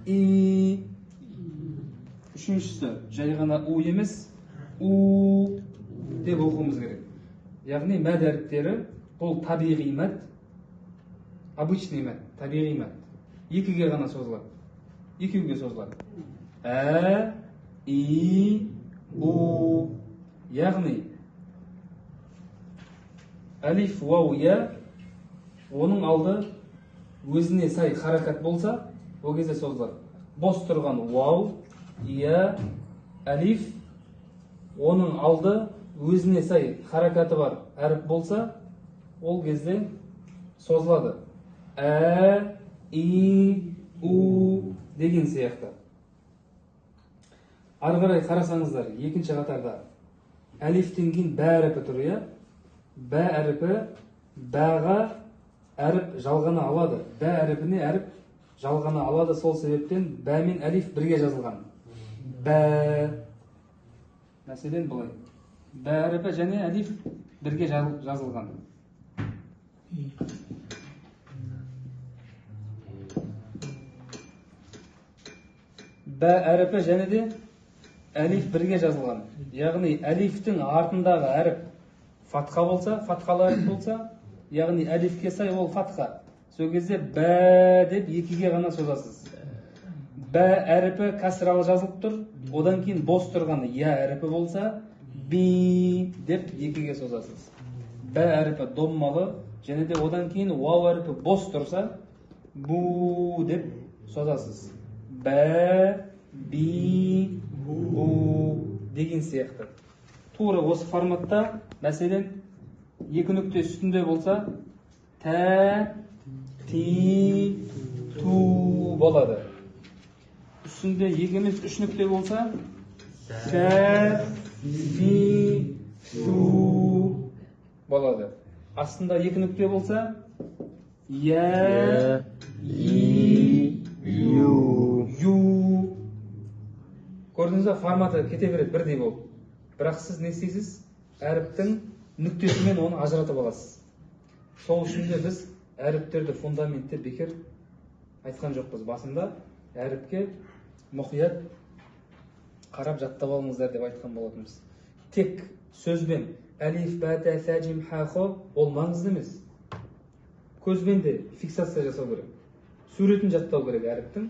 и. Үшіншісі жай ғана у емес, у деп оқуымыз керек. Яғни мәд әріптері бұл табиғи мәд, обычный мәд, табиғи мәд. Екіге ғана созылады. Екеуге созылады. Ә, и, у. Яғни әлиф, вау, я, оның алды өзіне сай харакат болса, ол кезде созылады. Бос тұрған вау, я, әлиф, оның алды өзіне сай харакаты бар әріп болса, ол кезде созылады. Ә, и, у деген сияқты. Ары қарай қарасаңыздар, екінші қатарда әлифтен кейін бә әріпі тұр, иә? Бә әріпі бәға әріп жалғана алады. Бә әріпіне әріп жалғана алады, сол себептен бә мен әлиф бірге жазылған. Бә. Мәселен бұлай. Бә әріпі және әлиф бірге жазылған. Бә әріпі және де әлиф бірге жазылған. Яғни әлифтің артындағы әріп фатха болса, фатхалы әріп болса, яғни әлифке сай ол фатха. Сол кезде бә деп екіге ғана созасыз. Бә әріпі кәсіралы жазылып тұр, одан кейін бос тұрғаны я әріпі болса, би деп екіге созасыз. Бә әріпі доммалы, және де одан кейін вау әріпі бос тұрса, бу деп созасыз. Бә, би, бу деген сияқты. Тура осы форматта, мәселен, екі нүкте үстінде болса, тә, ти, ту болады. Үстінде екі емес үш нүкте болса, сә, фи, су болады. Астында екі нүкте болса, я, и, ю. Көрдіңіз, форматы кете береді бірдей болып. Бірақ сіз не істейсіз? Әріптің нүктесімен оны ажыратып аласыз. Сол үшін де біз әріптерді фундаментте бекер айтқан жоқпыз. Басында әріпке мұқият қарап жаттап алыңыздар деп айтқан болатынбыз. Тек сөзбен әлиф, бә, тә, сә, жим, ха, хо ол маңызды емес. Көзбен де фиксация жасау керек. Суретін жаттау керек әріптің.